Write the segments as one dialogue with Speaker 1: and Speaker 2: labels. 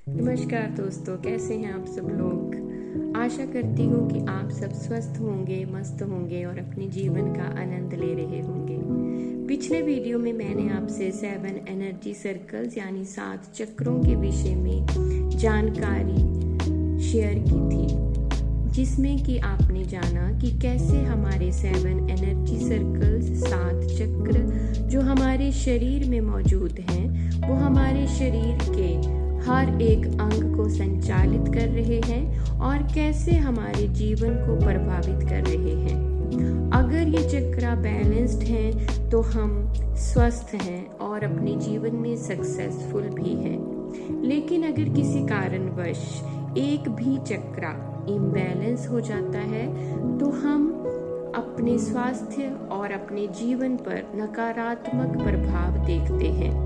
Speaker 1: नमस्कार दोस्तों, कैसे हैं आप सब लोग। आशा करती हूँ कि आप सब स्वस्थ होंगे, मस्त होंगे और अपने जीवन का आनंद ले रहे होंगे। पिछले वीडियो में मैंने आपसे 7 एनर्जी सर्कल्स यानी 7 चक्रों के विषय में जानकारी शेयर की थी, जिसमें कि आपने जाना कि कैसे हमारे 7 एनर्जी सर्कल्स 7 चक्र जो हमारे शरीर में मौजूद हैं वो हमारे शरीर के हर एक अंग को संचालित कर रहे हैं और कैसे हमारे जीवन को प्रभावित कर रहे हैं। अगर ये चक्र बैलेंस्ड हैं तो हम स्वस्थ हैं और अपने जीवन में सक्सेसफुल भी हैं। लेकिन अगर किसी कारणवश एक भी चक्र इम्बैलेंस हो जाता है तो हम अपने स्वास्थ्य और अपने जीवन पर नकारात्मक प्रभाव देखते हैं।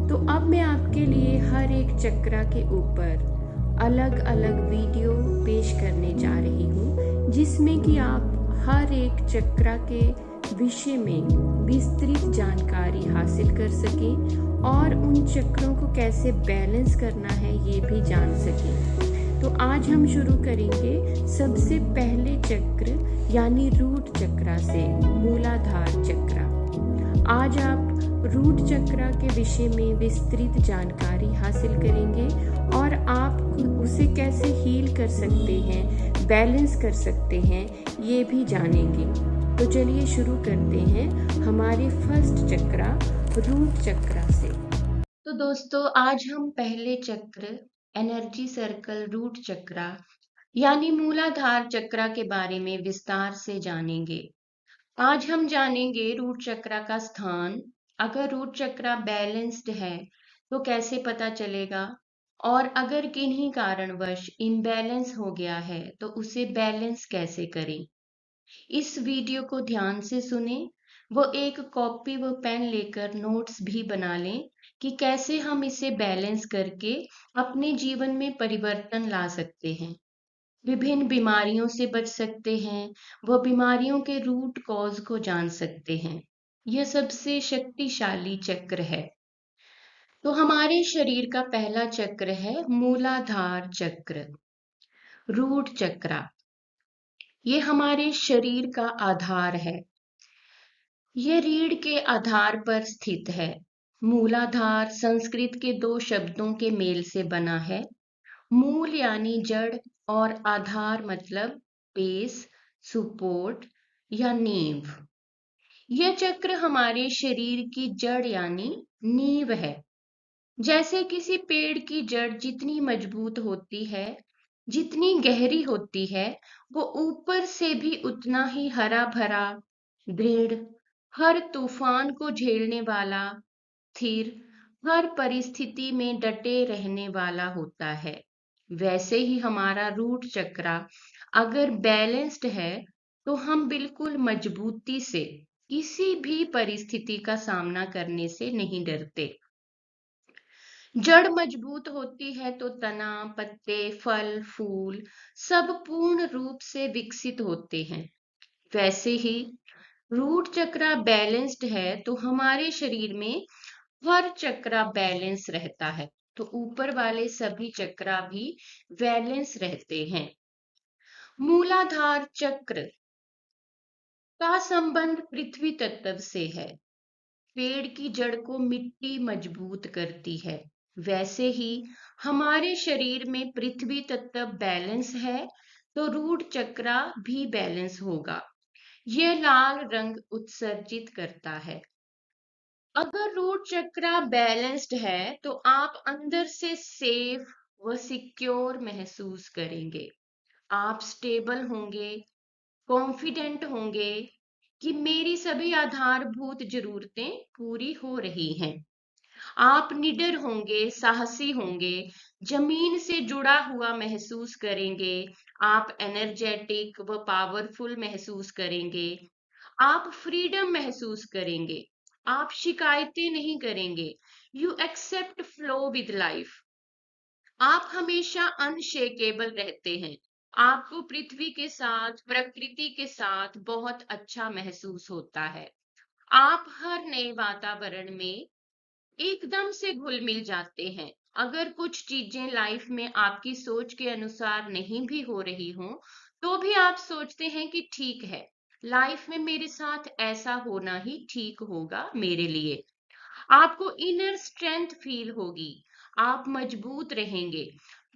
Speaker 1: तो अब मैं आपके लिए हर एक चक्र के ऊपर अलग अलग वीडियो पेश करने जा रही हूँ, जिसमें कि आप हर एक चक्र के विषय में विस्तृत जानकारी हासिल कर सकें और उन चक्रों को कैसे बैलेंस करना है ये भी जान सकें। तो आज हम शुरू करेंगे सबसे पहले चक्र यानी रूट चक्र से, मूलाधार चक्र। आज आप रूट चक्र के विषय में विस्तृत जानकारी हासिल करेंगे और आप उसे कैसे हील कर सकते हैं, बैलेंस कर सकते हैं, ये भी जानेंगे। तो चलिए शुरू करते हैं हमारे फर्स्ट चक्र रूट चक्र से। तो दोस्तों, आज हम पहले चक्र एनर्जी सर्कल रूट चक्र यानी मूलाधार चक्र के बारे में विस्तार से जानेंगे। आज हम जानेंगे रूट चक्र का स्थान। अगर रूट चक्र बैलेंस्ड है तो कैसे पता चलेगा, और अगर किन्हीं कारणवश इम्बैलेंस हो गया है तो उसे बैलेंस कैसे करें। इस वीडियो को ध्यान से सुने, वो एक कॉपी व पेन लेकर नोट्स भी बना लें कि कैसे हम इसे बैलेंस करके अपने जीवन में परिवर्तन ला सकते हैं, विभिन्न बीमारियों से बच सकते हैं, वह बीमारियों के रूट कॉज को जान सकते हैं। यह सबसे शक्तिशाली चक्र है। तो हमारे शरीर का पहला चक्र है मूलाधार चक्र, रूट चक्र। ये हमारे शरीर का आधार है। यह रीढ़ के आधार पर स्थित है। मूलाधार संस्कृत के 2 शब्दों के मेल से बना है। मूल यानी जड़ और आधार मतलब बेस, सपोर्ट या नींव। यह चक्र हमारे शरीर की जड़ यानी नींव है। जैसे किसी पेड़ की जड़ जितनी मजबूत होती है, जितनी गहरी होती है, वो ऊपर से भी उतना ही हरा भरा, दृढ़, हर तूफान को झेलने वाला, स्थिर, हर परिस्थिति में डटे रहने वाला होता है। वैसे ही हमारा रूट चक्र अगर बैलेंस्ड है तो हम बिल्कुल मजबूती से किसी भी परिस्थिति का सामना करने से नहीं डरते। जड़ मजबूत होती है तो तना, पत्ते, फल, फूल सब पूर्ण रूप से विकसित होते हैं। वैसे ही रूट चक्र बैलेंस्ड है तो हमारे शरीर में हर चक्र बैलेंस रहता है। तो ऊपर वाले सभी चक्र भी बैलेंस रहते हैं। मूलाधार चक्र का संबंध पृथ्वी तत्व से है। पेड़ की जड़ को मिट्टी मजबूत करती है। वैसे ही हमारे शरीर में पृथ्वी तत्व बैलेंस है तो रूट चक्र भी बैलेंस होगा। यह लाल रंग उत्सर्जित करता है। अगर रूट चक्र बैलेंस्ड है तो आप अंदर से सेफ व सिक्योर महसूस करेंगे। आप स्टेबल होंगे, कॉन्फिडेंट होंगे कि मेरी सभी आधारभूत जरूरतें पूरी हो रही हैं। आप निडर होंगे, साहसी होंगे, जमीन से जुड़ा हुआ महसूस करेंगे। आप एनर्जेटिक व पावरफुल महसूस करेंगे। आप फ्रीडम महसूस करेंगे। आप शिकायतें नहीं करेंगे। You accept flow with life. आप हमेशा अनशेकेबल रहते हैं। आपको पृथ्वी के साथ, प्रकृति के साथ बहुत अच्छा महसूस होता है। आप हर नए वातावरण में एकदम से घुल मिल जाते हैं। अगर कुछ चीजें लाइफ में आपकी सोच के अनुसार नहीं भी हो रही हों, तो भी आप सोचते हैं कि ठीक है, लाइफ में मेरे साथ ऐसा होना ही ठीक होगा मेरे लिए। आपको इनर स्ट्रेंथ फील होगी, आप मजबूत रहेंगे,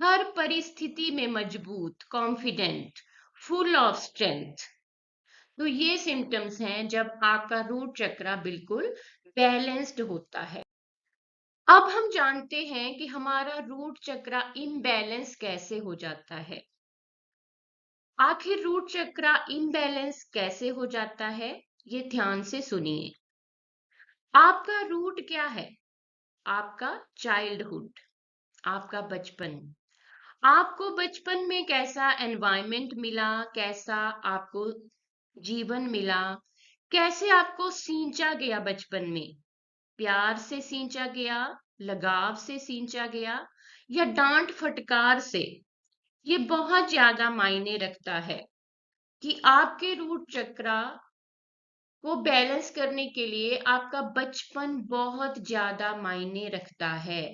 Speaker 1: हर परिस्थिति में मजबूत, कॉन्फिडेंट, फुल ऑफ स्ट्रेंथ। तो ये सिम्टम्स हैं जब आपका रूट चक्रा बिल्कुल बैलेंस्ड होता है। अब हम जानते हैं कि हमारा रूट चक्रा इम्बैलेंस कैसे हो जाता है। आखिर रूट चक्रा इम्बैलेंस कैसे हो जाता है, ये ध्यान से सुनिए। आपका रूट क्या है? आपका चाइल्डहुड, आपका बचपन। आपको बचपन में कैसा एनवायरनमेंट मिला, कैसा आपको जीवन मिला, कैसे आपको सींचा गया बचपन में? प्यार से सींचा गया, लगाव से सींचा गया, या डांट फटकार से? ये बहुत ज्यादा मायने रखता है कि आपके रूट चक्रा को बैलेंस करने के लिए आपका बचपन बहुत ज्यादा मायने रखता है।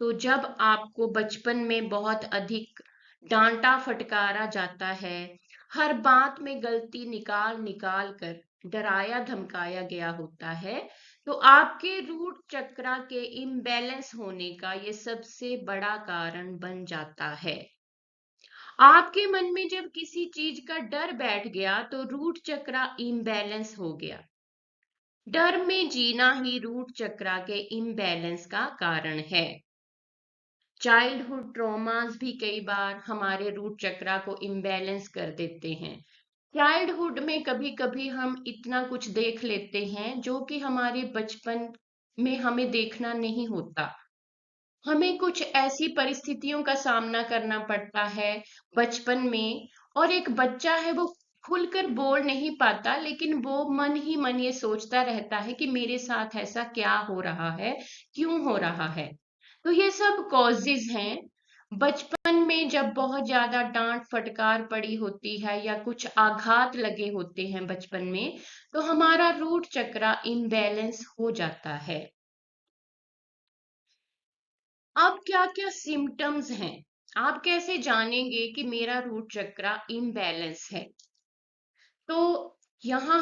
Speaker 1: तो जब आपको बचपन में बहुत अधिक डांटा फटकारा जाता है, हर बात में गलती निकाल निकाल कर डराया धमकाया गया होता है, तो आपके रूट चक्रा के इम्बैलेंस होने का ये सबसे बड़ा कारण बन जाता है। आपके मन में जब किसी चीज का डर बैठ गया, तो रूट चक्रा इम्बैलेंस हो गया। डर में जीना ही रूट चक्रा के इम्बैलेंस का कारण है। चाइल्डहुड ट्रॉमास भी कई बार हमारे रूट चक्रा को इम्बैलेंस कर देते हैं। चाइल्डहुड में कभी कभी हम इतना कुछ देख लेते हैं जो कि हमारे बचपन में हमें देखना नहीं होता। हमें कुछ ऐसी परिस्थितियों का सामना करना पड़ता है बचपन में, और एक बच्चा है वो खुलकर बोल नहीं पाता, लेकिन वो मन ही मन ये सोचता रहता है कि मेरे साथ ऐसा क्या हो रहा है, क्यों हो रहा है। तो ये सब कॉजेज हैं। बचपन में जब बहुत ज्यादा डांट फटकार पड़ी होती है या कुछ आघात लगे होते हैं बचपन में, तो हमारा रूट चक्रा इम्बैलेंस हो जाता है। अब क्या क्या सिम्टम्स हैं? आप कैसे जानेंगे कि मेरा रूट चक्रा इम्बैलेंस है? तो यहाँ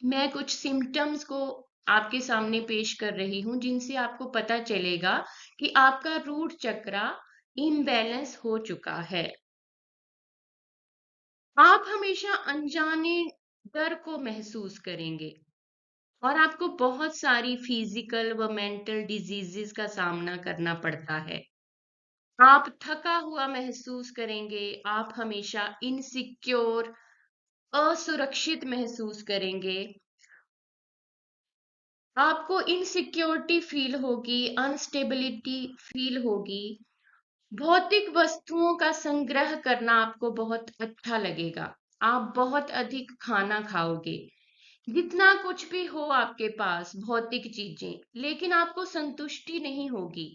Speaker 1: मैं कुछ सिम्टम्स को आपके सामने पेश कर रही हूँ जिनसे आपको पता चलेगा कि आपका रूट चक्रा इम्बैलेंस हो चुका है। आप हमेशा अनजाने डर को महसूस करेंगे, और आपको बहुत सारी फिजिकल व मेंटल डिजीजेस का सामना करना पड़ता है। आप थका हुआ महसूस करेंगे, आप हमेशा इनसिक्योर, असुरक्षित महसूस करेंगे। आपको इनसिक्योरिटी फील होगी, अनस्टेबिलिटी फील होगी। भौतिक वस्तुओं का संग्रह करना आपको बहुत अच्छा लगेगा। आप बहुत अधिक खाना खाओगे, जितना कुछ भी हो आपके पास भौतिक चीजें, लेकिन आपको संतुष्टि नहीं होगी।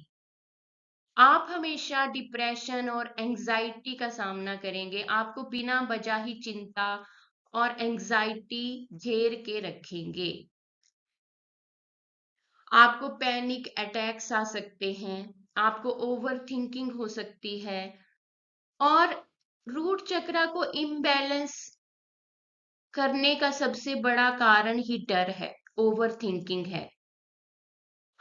Speaker 1: आप हमेशा डिप्रेशन और एंजाइटी का सामना करेंगे। आपको बिना वजह ही चिंता और एंजाइटी घेर के रखेंगे। आपको पैनिक अटैक्स आ सकते हैं, आपको ओवर थिंकिंग हो सकती है। और रूट चक्रा को इम्बैलेंस करने का सबसे बड़ा कारण ही डर है, ओवर थिंकिंग है।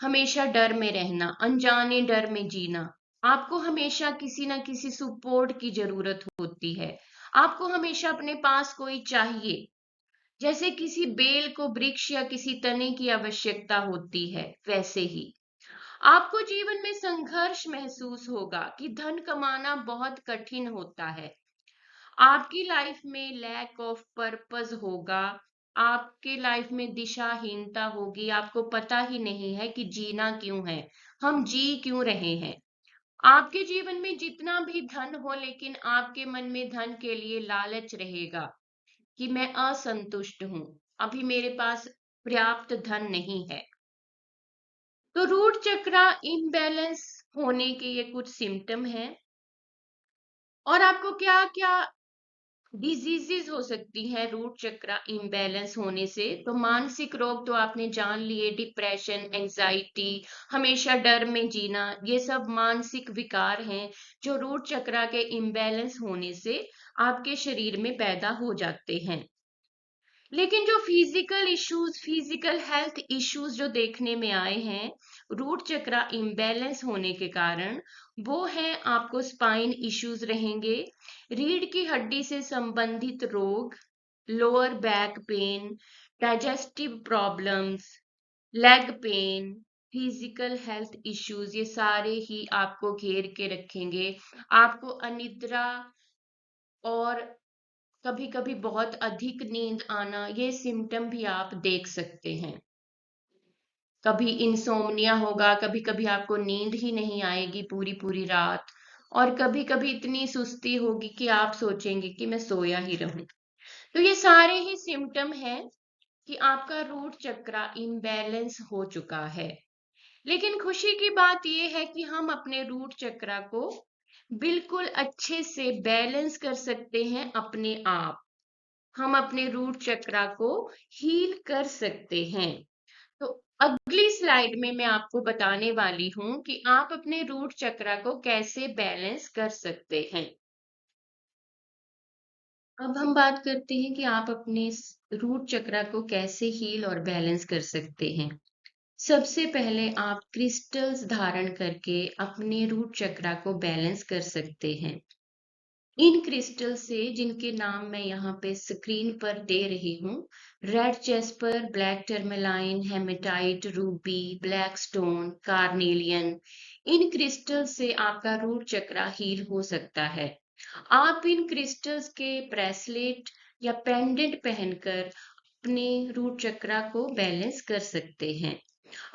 Speaker 1: हमेशा डर में रहना, अनजाने डर में जीना। आपको हमेशा किसी ना किसी सपोर्ट की जरूरत होती है। आपको हमेशा अपने पास कोई चाहिए, जैसे किसी बेल को वृक्ष या किसी तने की आवश्यकता होती है, वैसे ही आपको जीवन में संघर्ष महसूस होगा कि धन कमाना बहुत कठिन होता है। आपकी लाइफ में लैक ऑफ पर्पस होगा, आपके लाइफ में दिशाहीनता होगी। आपको पता ही नहीं है कि जीना क्यों है, हम जी क्यों रहे हैं। आपके जीवन में जितना भी धन हो, लेकिन आपके मन में धन के लिए लालच रहेगा कि मैं असंतुष्ट हूं, अभी मेरे पास पर्याप्त धन नहीं है। तो रूट चक्रा इम्बैलेंस होने के ये कुछ सिम्टम हैं। और आपको क्या क्या डिजीजेस हो सकती हैं रूट चक्र इम्बैलेंस होने से। तो मानसिक रोग तो आपने जान लिए, डिप्रेशन, एंजाइटी, हमेशा डर में जीना, ये सब मानसिक विकार हैं जो रूट चक्र के इम्बैलेंस होने से आपके शरीर में पैदा हो जाते हैं। लेकिन जो physical issues, physical health issues जो देखने में आए हैं रूट चक्र इम्बैलेंस होने के कारण, वो है आपको स्पाइन इश्यूज रहेंगे, रीढ़ की हड्डी से संबंधित रोग, lower back pain, digestive problems, leg pain, physical health issues, ये सारे ही आपको घेर के रखेंगे। आपको अनिद्रा और कभी कभी बहुत अधिक नींद आना, ये सिम्टम भी आप देख सकते हैं। कभी इंसोम्निया होगा, कभी कभी आपको नींद ही नहीं आएगी पूरी पूरी रात, और कभी कभी इतनी सुस्ती होगी कि आप सोचेंगे कि मैं सोया ही रहूं। तो ये सारे ही सिम्टम हैं कि आपका रूट चक्र इम्बैलेंस हो चुका है। लेकिन खुशी की बात यह है कि हम अपने रूट चक्र को बिल्कुल अच्छे से बैलेंस कर सकते हैं अपने आप। हम अपने रूट चक्र को हील कर सकते हैं। तो अगली स्लाइड में मैं आपको बताने वाली हूं कि आप अपने रूट चक्र को कैसे बैलेंस कर सकते हैं। अब हम बात करते हैं कि आप अपने रूट चक्र को कैसे हील और बैलेंस कर सकते हैं। सबसे पहले आप क्रिस्टल्स धारण करके अपने रूट चक्र को बैलेंस कर सकते हैं। इन क्रिस्टल से, जिनके नाम मैं यहाँ पे स्क्रीन पर दे रही हूँ, red jasper, black tourmaline, hematite, ruby, black stone, carnelian, इन क्रिस्टल से आपका रूट चक्र हील हो सकता है। आप इन क्रिस्टल्स के ब्रेसलेट या पेंडेंट पहनकर अपने रूट चक्र को बैलेंस कर सकते हैं।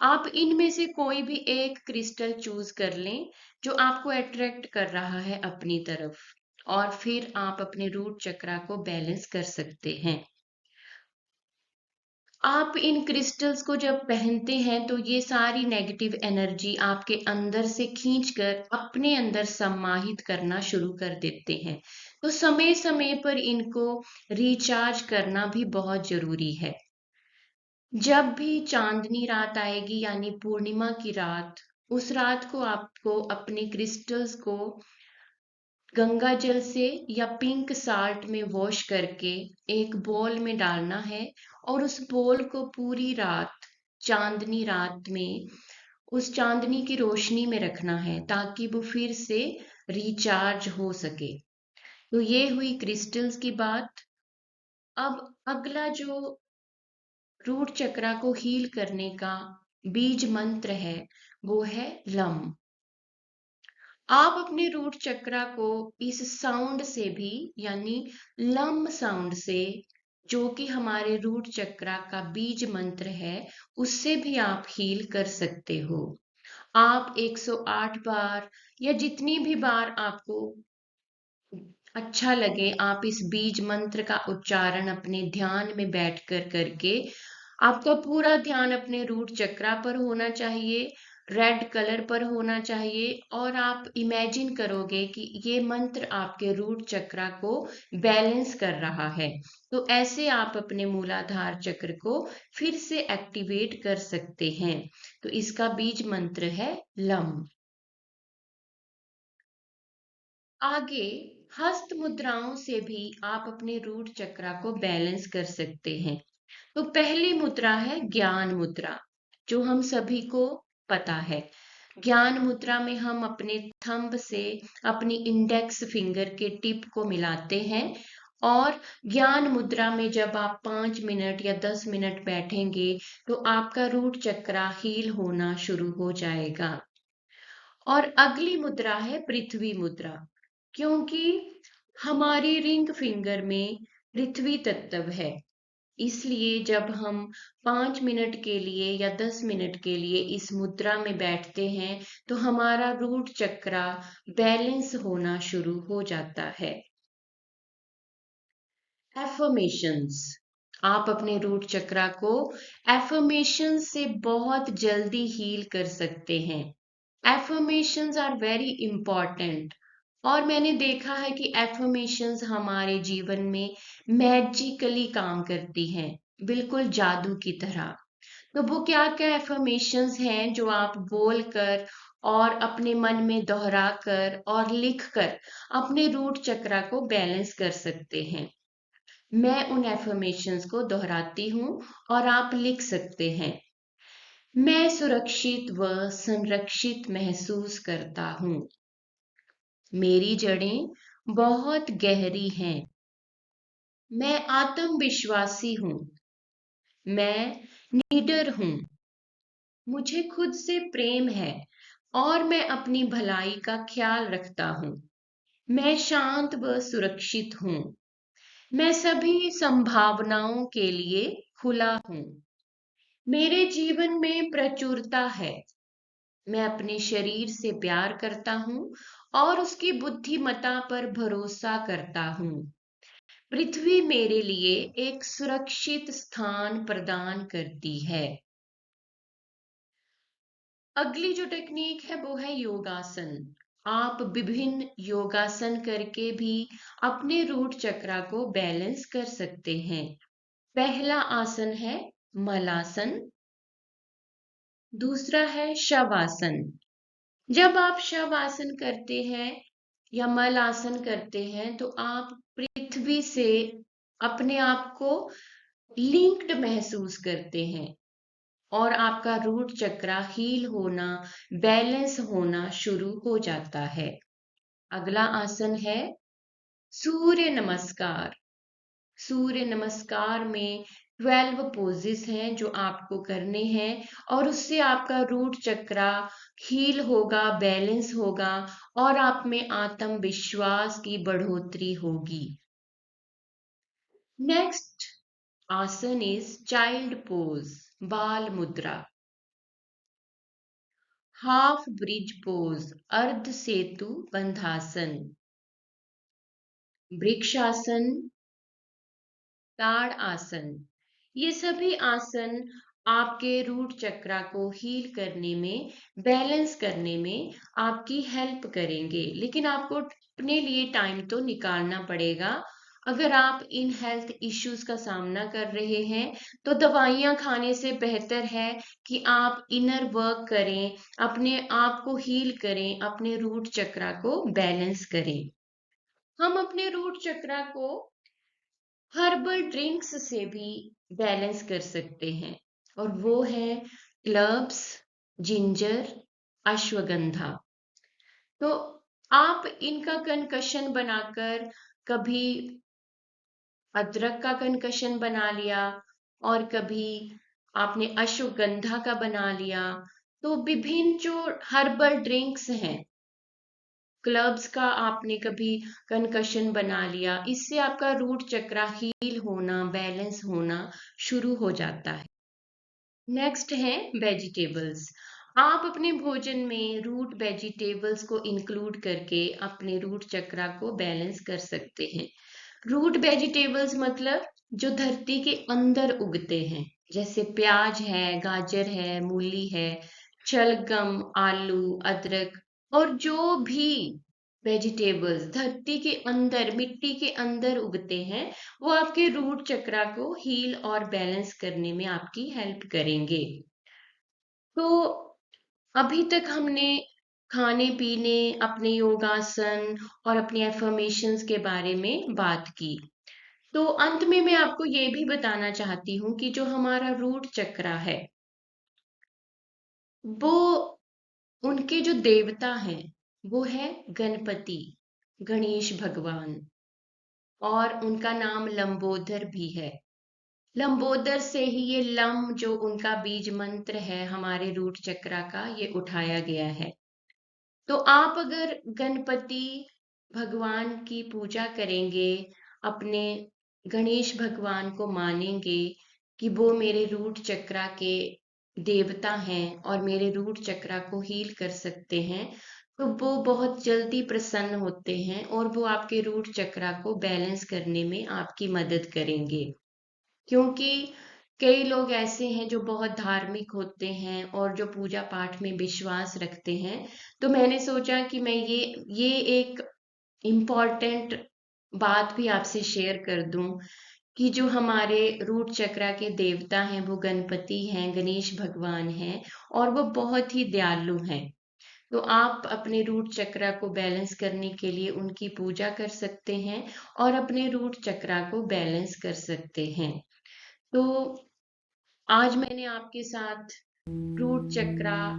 Speaker 1: आप इनमें से कोई भी एक क्रिस्टल चूज कर लें जो आपको अट्रैक्ट कर रहा है अपनी तरफ, और फिर आप अपने रूट चक्र को बैलेंस कर सकते हैं। आप इन क्रिस्टल्स को जब पहनते हैं तो ये सारी नेगेटिव एनर्जी आपके अंदर से खींचकर अपने अंदर समाहित करना शुरू कर देते हैं। तो समय समय पर इनको रिचार्ज करना भी बहुत जरूरी है। जब भी चांदनी रात आएगी यानी पूर्णिमा की रात, उस रात को आपको अपने क्रिस्टल्स को गंगा जल से या पिंक साल्ट में वॉश करके एक बोल में डालना है, और उस बोल को पूरी रात, चांदनी रात में, उस चांदनी की रोशनी में रखना है ताकि वो फिर से रिचार्ज हो सके। तो ये हुई क्रिस्टल्स की बात। अब अगला जो रूट चक्र को हील करने का बीज मंत्र है वो है लम। आप अपने रूट चक्र को इस साउंड से भी, यानी लम साउंड से, जो कि हमारे रूट चक्र का बीज मंत्र है, उससे भी आप हील कर सकते हो। आप 108 बार या जितनी भी बार आपको अच्छा लगे, आप इस बीज मंत्र का उच्चारण अपने ध्यान में बैठकर करके, आपका पूरा ध्यान अपने रूट चक्र पर होना चाहिए, रेड कलर पर होना चाहिए, और आप इमेजिन करोगे कि ये मंत्र आपके रूट चक्र को बैलेंस कर रहा है। तो ऐसे आप अपने मूलाधार चक्र को फिर से एक्टिवेट कर सकते हैं। तो इसका बीज मंत्र है लम। आगे हस्त मुद्राओं से भी आप अपने रूट चक्र को बैलेंस कर सकते हैं। तो पहली मुद्रा है ज्ञान मुद्रा, जो हम सभी को पता है। ज्ञान मुद्रा में हम अपने थंब से अपनी इंडेक्स फिंगर के टिप को मिलाते हैं, और ज्ञान मुद्रा में जब आप 5 मिनट या 10 मिनट बैठेंगे तो आपका रूट चक्र हील होना शुरू हो जाएगा। और अगली मुद्रा है पृथ्वी मुद्रा, क्योंकि हमारी रिंग फिंगर में पृथ्वी तत्व है, इसलिए जब हम 5 मिनट के लिए या 10 मिनट के लिए इस मुद्रा में बैठते हैं तो हमारा रूट चक्र बैलेंस होना शुरू हो जाता है। एफर्मेशंस, आप अपने रूट चक्र को एफर्मेशन से बहुत जल्दी हील कर सकते हैं। Affirmations are very important. और मैंने देखा है कि एफर्मेशंस हमारे जीवन में मैजिकली काम करती हैं, बिल्कुल जादू की तरह। तो वो क्या क्या एफर्मेशंस हैं जो आप बोलकर और अपने मन में दोहरा कर और लिख कर अपने रूट चक्रा को बैलेंस कर सकते हैं। मैं उन एफर्मेशंस को दोहराती हूँ और आप लिख सकते हैं। मैं सुरक्षित व संरक्षित महसूस करता हूँ। मेरी जड़ें बहुत गहरी हैं। मैं आत्मविश्वासी हूँ। मैं निडर हूँ। मुझे खुद से प्रेम है और मैं अपनी भलाई का ख्याल रखता हूँ। मैं शांत व सुरक्षित हूँ। मैं सभी संभावनाओं के लिए खुला हूँ। मेरे जीवन में प्रचुरता है। मैं अपने शरीर से प्यार करता हूँ और उसकी बुद्धिमत्ता पर भरोसा करता हूँ। पृथ्वी मेरे लिए एक सुरक्षित स्थान प्रदान करती है। अगली जो टेक्निक है वो है योगासन। आप विभिन्न योगासन करके भी अपने रूट चक्रा को बैलेंस कर सकते हैं। पहला आसन है मलासन, दूसरा है शवासन। जब आप शवासन करते हैं या मल आसन करते हैं तो आप पृथ्वी से अपने आप को लिंक्ड महसूस करते हैं और आपका रूट चक्रा हील होना, बैलेंस होना शुरू हो जाता है। अगला आसन है सूर्य नमस्कार। सूर्य नमस्कार में 12 पोजेस हैं जो आपको करने हैं और उससे आपका रूट चक्रा हील होगा, बैलेंस होगा और आप में आत्मविश्वास की बढ़ोतरी होगी। नेक्स्ट आसन इज चाइल्ड पोज, बाल मुद्रा। हाफ ब्रिज पोज, अर्ध सेतु बंधासन। वृक्षासन, ताड़ आसन। ये सभी आसन आपके रूट चक्रा को हील करने में, बैलेंस करने में आपकी हेल्प करेंगे, लेकिन आपको अपने लिए टाइम तो निकालना पड़ेगा। अगर आप इन हेल्थ इश्यूज का सामना कर रहे हैं तो दवाइयां खाने से बेहतर है कि आप इनर वर्क करें, अपने आप को हील करें, अपने रूट चक्रा को बैलेंस करें। हम अपने रूट चक्रा को हर्बल ड्रिंक्स से भी बैलेंस कर सकते हैं और वो है क्लव्स, जिंजर, अश्वगंधा। तो आप इनका कंकशन बनाकर, कभी अदरक का कंकशन बना लिया और कभी आपने अश्वगंधा का बना लिया। तो विभिन्न जो हर्बल ड्रिंक्स हैं, क्लब्स का आपने कभी कंकशन बना लिया, इससे आपका रूट चक्रा हील होना, बैलेंस होना शुरू हो जाता है। नेक्स्ट है वेजिटेबल्स। आप अपने भोजन में रूट वेजिटेबल्स को इंक्लूड करके अपने रूट चक्रा को बैलेंस कर सकते हैं। रूट वेजिटेबल्स मतलब जो धरती के अंदर उगते हैं, जैसे प्याज है, गाजर है, मूली है, शलगम, आलू, अदरक और जो भी वेजिटेबल्स धरती के अंदर, मिट्टी के अंदर उगते हैं, वो आपके रूट चक्रा को हील और बैलेंस करने में आपकी हेल्प करेंगे। तो अभी तक हमने खाने पीने, अपने योगासन और अपने एफर्मेशंस के बारे में बात की। तो अंत में मैं आपको ये भी बताना चाहती हूँ कि जो हमारा रूट चक्रा है, वो उनके जो देवता हैं वो है गणपति, गणेश भगवान, और उनका नाम लंबोदर भी है। लंबोदर से ही ये लम जो उनका बीज मंत्र है हमारे रूट चक्रा का, ये उठाया गया है। तो आप अगर गणपति भगवान की पूजा करेंगे, अपने गणेश भगवान को मानेंगे कि वो मेरे रूट चक्रा के देवता हैं और मेरे रूट चक्रा को हील कर सकते हैं, तो वो बहुत जल्दी प्रसन्न होते हैं और वो आपके रूट चक्रा को बैलेंस करने में आपकी मदद करेंगे। क्योंकि कई लोग ऐसे हैं जो बहुत धार्मिक होते हैं और जो पूजा पाठ में विश्वास रखते हैं। तो मैंने सोचा कि मैं ये एक इम्पॉर्टेंट बात भी आपसे शेयर कर दूं कि जो हमारे रूट चक्रा के देवता हैं वो गणपति हैं, गणेश भगवान हैं और वो बहुत ही दयालु हैं। तो आप अपने रूट चक्रा को बैलेंस करने के लिए उनकी पूजा कर सकते हैं और अपने रूट चक्रा को बैलेंस कर सकते हैं। तो आज मैंने आपके साथ रूट चक्रा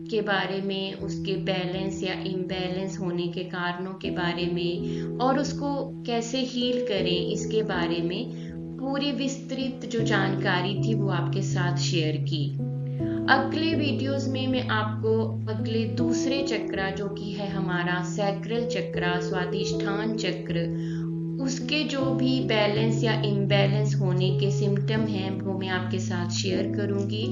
Speaker 1: के बारे में, उसके बैलेंस या इम्बैलेंस होने के कारणों के बारे में और उसको कैसे हील करें इसके बारे में पूरी विस्तृत जो जानकारी थी वो आपके साथ शेयर की। अगले वीडियोस में मैं आपको अगले दूसरे चक्रा जो कि है हमारा सैक्रल चक्रा, स्वादिष्ठान चक्र, उसके जो भी बैलेंस या इम्बैलेंस होने के सिम्टम हैं वो मैं आपके साथ शेयर करूंगी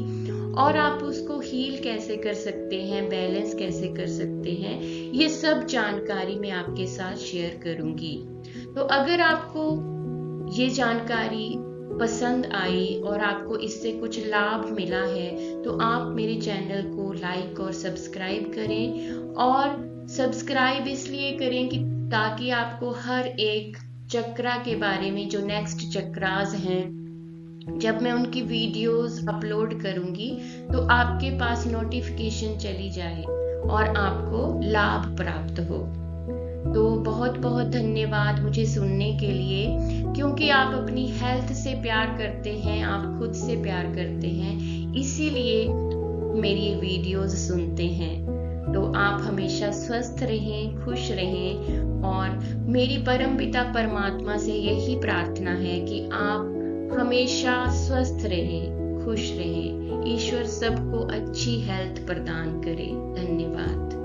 Speaker 1: और आप उसको हील कैसे कर सकते हैं, बैलेंस कैसे कर सकते हैं, ये सब जानकारी मैं आपके साथ शेयर करूंगी। तो अगर आपको ये जानकारी पसंद आई और आपको इससे कुछ लाभ मिला है तो आप मेरे चैनल को लाइक और सब्सक्राइब करें। और सब्सक्राइब इसलिए करें कि ताकि आपको हर एक चक्रा के बारे में, जो नेक्स्ट चक्रास हैं, जब मैं उनकी वीडियोस अपलोड करूंगी तो आपके पास नोटिफिकेशन चली जाए और आपको लाभ प्राप्त हो। तो बहुत बहुत धन्यवाद मुझे सुनने के लिए, क्योंकि आप अपनी हेल्थ से प्यार करते हैं, आप खुद से प्यार करते हैं, इसीलिए मेरी ये वीडियोस सुनते हैं। तो आप हमेशा स्वस्थ रहें, खुश रहें और मेरी परमपिता परमात्मा से यही प्रार्थना है कि आप हमेशा स्वस्थ रहें, खुश रहें। ईश्वर सबको अच्छी हेल्थ प्रदान करे। धन्यवाद।